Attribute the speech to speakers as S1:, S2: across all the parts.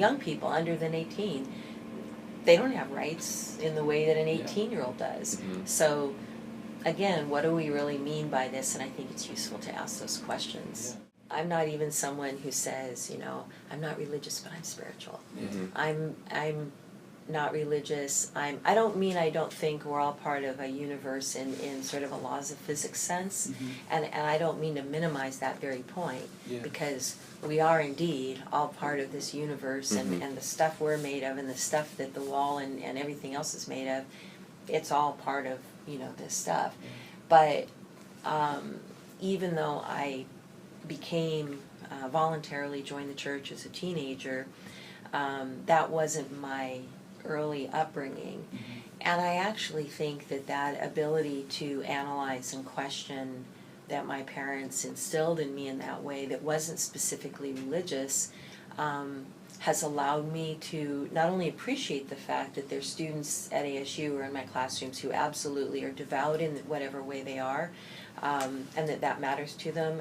S1: young people under than 18, they don't have rights in the way that an 18-year-old does.
S2: Mm-hmm.
S1: So again, what do we really mean by this? And I think it's useful to ask those questions.
S2: Yeah.
S1: I'm not even someone who says, I'm not religious, but I'm spiritual.
S2: Mm-hmm.
S1: I'm not religious. I don't think we're all part of a universe in sort of a laws of physics sense.
S2: Mm-hmm.
S1: And I don't mean to minimize that very point, because we are indeed all part of this universe,
S2: Mm-hmm.
S1: and the stuff we're made of and the stuff that the wall and everything else is made of, it's all part of, this stuff. But even though I voluntarily joined the church as a teenager, that wasn't my early upbringing.
S2: Mm-hmm.
S1: And I actually think that ability to analyze and question that my parents instilled in me in that way, that wasn't specifically religious, has allowed me to not only appreciate the fact that there's students at ASU or in my classrooms who absolutely are devout in whatever way they are, and that matters to them,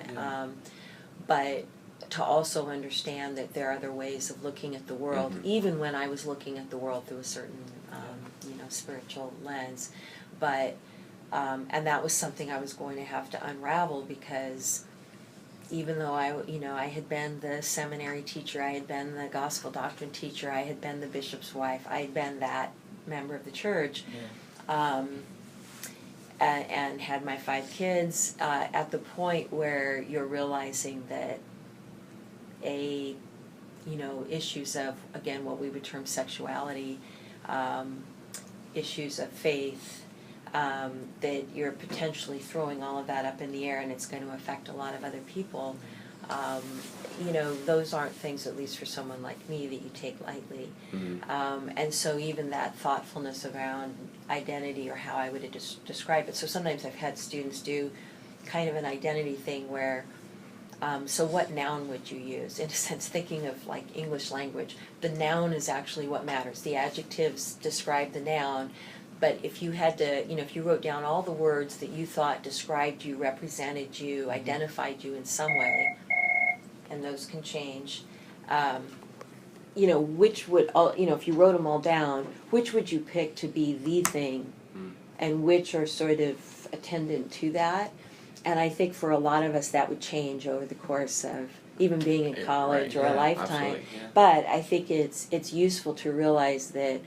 S1: but to also understand that there are other ways of looking at the world,
S2: Mm-hmm.
S1: even when I was looking at the world through a certain, spiritual lens. But, and that was something I was going to have to unravel, because even though I had been the seminary teacher, I had been the gospel doctrine teacher, I had been the bishop's wife, I had been that member of the church, and had my 5 kids, at the point where you're realizing that issues of, again, what we would term sexuality, issues of faith, that you're potentially throwing all of that up in the air, and it's going to affect a lot of other people. Those aren't things, at least for someone like me, that you take lightly.
S2: Mm-hmm.
S1: And so even that thoughtfulness around identity, or how I would describe it. So sometimes I've had students do kind of an identity thing where, so what noun would you use? In a sense, thinking of like English language, the noun is actually what matters. The adjectives describe the noun, but if you had to, if you wrote down all the words that you thought described you, represented you, identified you in some way, and those can change, which would, if you wrote them all down, which would you pick to be the thing, and which are sort of attendant to that? And I think for a lot of us that would change over the course of even being in college or a lifetime. But I think it's useful to realize that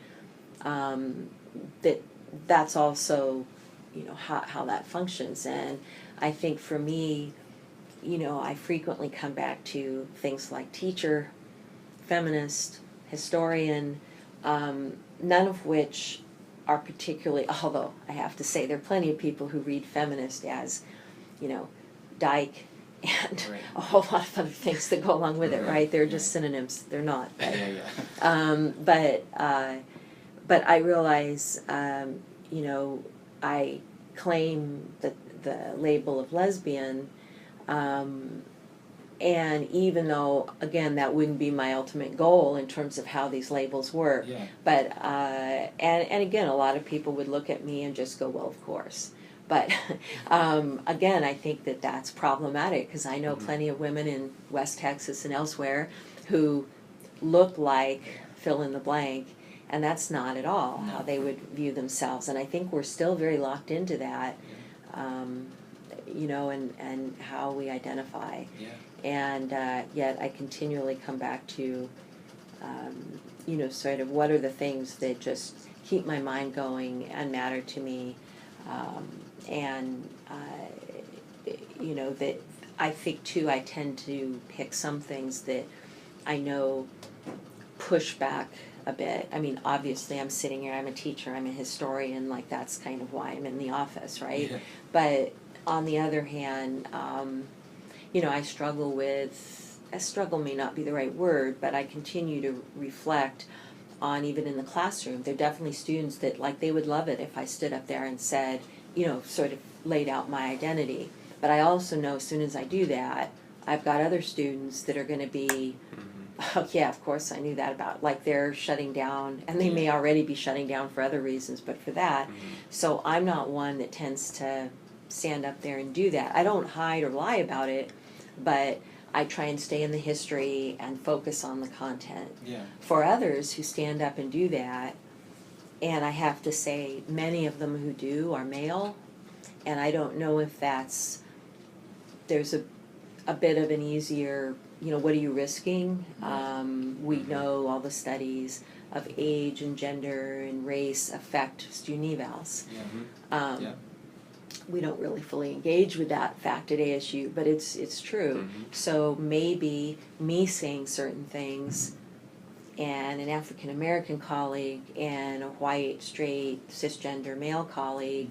S1: that's also how that functions. And I think for me, I frequently come back to things like teacher, feminist, historian, none of which are particularly, although I have to say there are plenty of people who read feminist as dyke and a whole lot of other things that go along with it, right? They're just synonyms. They're not. But I realize, I claim the label of lesbian, and even though, again, that wouldn't be my ultimate goal in terms of how these labels work, but and again, a lot of people would look at me and just go, well, of course. But again, I think that's problematic, because I know plenty of women in West Texas and elsewhere who look like fill in the blank, and that's not at all how they would view themselves. And I think we're still very locked into that, and how we identify. And yet I continually come back to, sort of what are the things that just keep my mind going and matter to me. And that I think too, I tend to pick some things that I know push back a bit. I mean, obviously I'm sitting here, I'm a teacher, I'm a historian, like that's kind of why I'm in the office, right? But on the other hand, I struggle may not be the right word, but I continue to reflect on, even in the classroom, there are definitely students that, like, they would love it if I stood up there and said, sort of laid out my identity. But I also know as soon as I do that, I've got other students that are going to be, oh yeah, of course I knew that about, like they're shutting down, and they may already be shutting down for other reasons, but for that. So I'm not one that tends to stand up there and do that. I don't hide or lie about it, but I try and stay in the history and focus on the content.
S2: Yeah.
S1: For others who stand up and do that, and I have to say many of them who do are male, and I don't know if there's a bit of an easier, what are you risking? We know all the studies of age and gender and race affect student evals.
S2: Yeah.
S1: We don't really fully engage with that fact at ASU, but it's true. So maybe me saying certain things and an African American colleague and a white, straight, cisgender male colleague,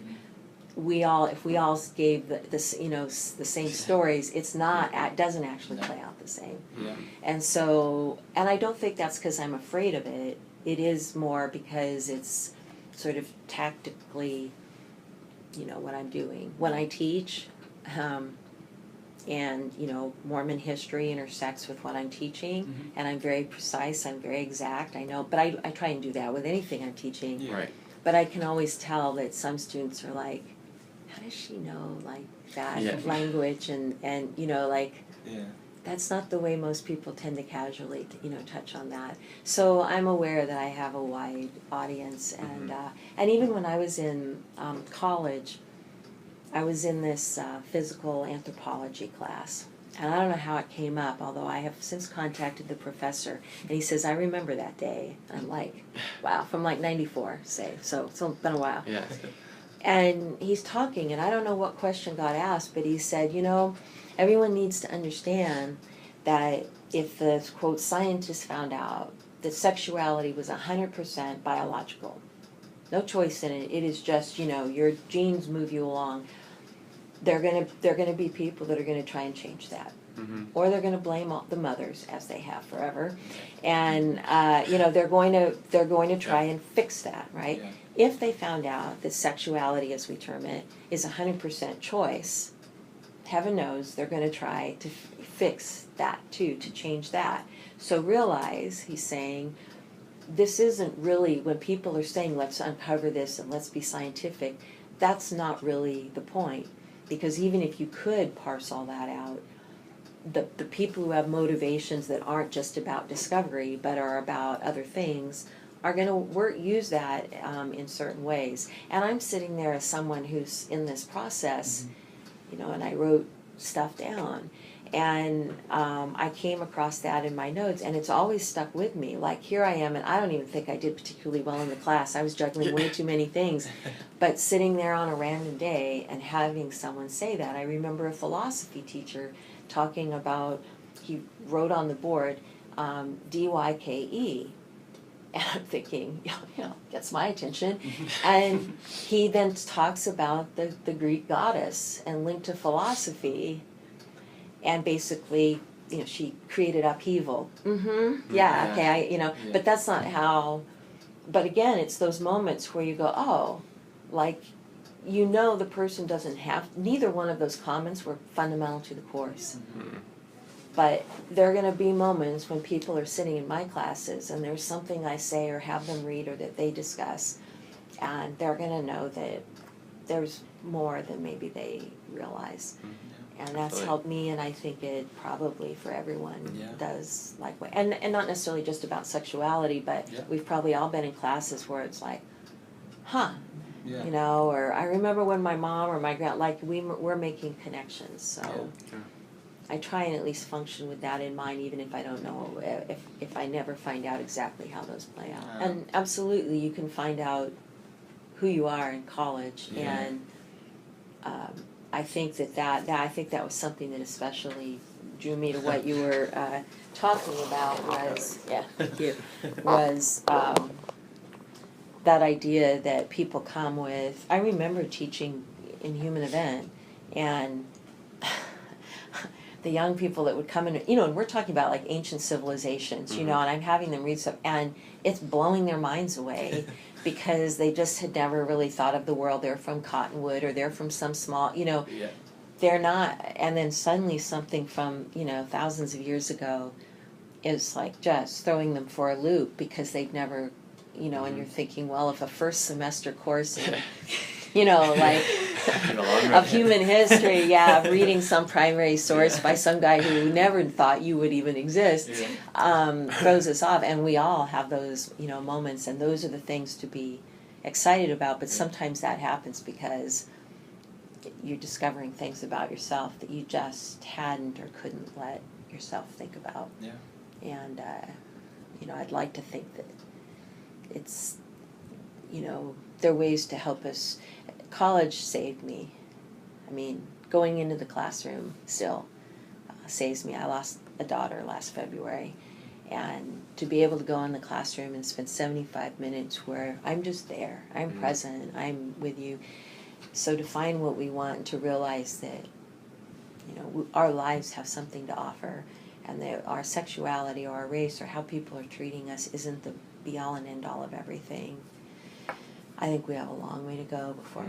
S1: if we all gave the same stories, it doesn't actually play out the same.
S2: Yeah.
S1: And I don't think that's because I'm afraid of it. It is more because it's sort of tactically, what I'm doing. When I teach, and, Mormon history intersects with what I'm teaching, and I'm very precise, I'm very exact, I know, but I try and do that with anything I'm teaching.
S2: Yeah.
S3: Right.
S1: But I can always tell that some students are like, how does she know, like, that language, and
S2: Yeah.
S1: that's not the way most people tend to casually, touch on that. So I'm aware that I have a wide audience, and even when I was in college, I was in this physical anthropology class, and I don't know how it came up, although I have since contacted the professor, and he says, I remember that day. And I'm like, wow, from like 94, say, so it's been a while.
S3: Yeah.
S1: And he's talking, and I don't know what question got asked, but he said, everyone needs to understand that if the, quote, scientists found out that sexuality was 100% biological, no choice in it, it is just, your genes move you along, they're gonna be people that are gonna try and change that. Or they're going to blame all the mothers, as they have forever, and they're going to try and fix that, right?
S2: Yeah.
S1: If they found out that sexuality, as we term it, is 100% choice, heaven knows they're going to try to fix that too, to change that. So realize, he's saying, this isn't really, when people are saying let's uncover this and let's be scientific, that's not really the point, because even if you could parse all that out, the people who have motivations that aren't just about discovery but are about other things are going to use that in certain ways. And I'm sitting there as someone who's in this process, and I wrote stuff down, and I came across that in my notes, and it's always stuck with me. Like, here I am, and I don't even think I did particularly well in the class. I was juggling way too many things. But sitting there on a random day and having someone say that, I remember a philosophy teacher talking about, he wrote on the board, DYKE. And I'm thinking, gets my attention. And he then talks about the Greek goddess and linked to philosophy. And basically, she created upheaval. Yeah, okay, but that's not how, but again, it's those moments where you go, oh, like, the person doesn't have, neither one of those comments were fundamental to the course. But there are going to be moments when people are sitting in my classes and there's something I say or have them read or that they discuss, and they're going to know that there's more than maybe they realize. And that's helped me, and I think it probably for everyone does likewise. And not necessarily just about sexuality, but we've probably all been in classes where it's like, or I remember when my mom or my we're making connections. So I try and at least function with that in mind, even if I don't know, if I never find out exactly how those play out. And absolutely, you can find out who you are in college, and I think that was something that especially drew me to what you were talking about was that idea that people come with. I remember teaching in human event, and the young people that would come in, and we're talking about like ancient civilizations, and I'm having them read stuff, and it's blowing their minds away because they just had never really thought of the world. They're from Cottonwood, or they're from some small, they're not, and then suddenly something from, thousands of years ago is like just throwing them for a loop because they've never, and you're thinking, well, if a first semester course in, like
S2: In the long run.
S1: of human history, of reading some primary source by some guy who never thought you would even exist, throws us off. And we all have those, moments, and those are the things to be excited about. But sometimes that happens because you're discovering things about yourself that you just hadn't or couldn't let yourself think about.
S2: Yeah.
S1: And, I'd like to think that it's, there are ways to help us. College saved me. I mean, going into the classroom still saves me. I lost a daughter last February. And to be able to go in the classroom and spend 75 minutes where I'm just there, I'm present, I'm with you. So to find what we want and to realize that, our lives have something to offer, and that our sexuality or our race or how people are treating us isn't the be-all and end-all of everything. I think we have a long way to go before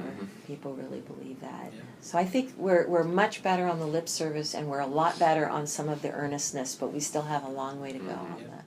S1: people really believe that.
S2: Yeah.
S1: So I think we're much better on the lip service, and we're a lot better on some of the earnestness, but we still have a long way to go on that.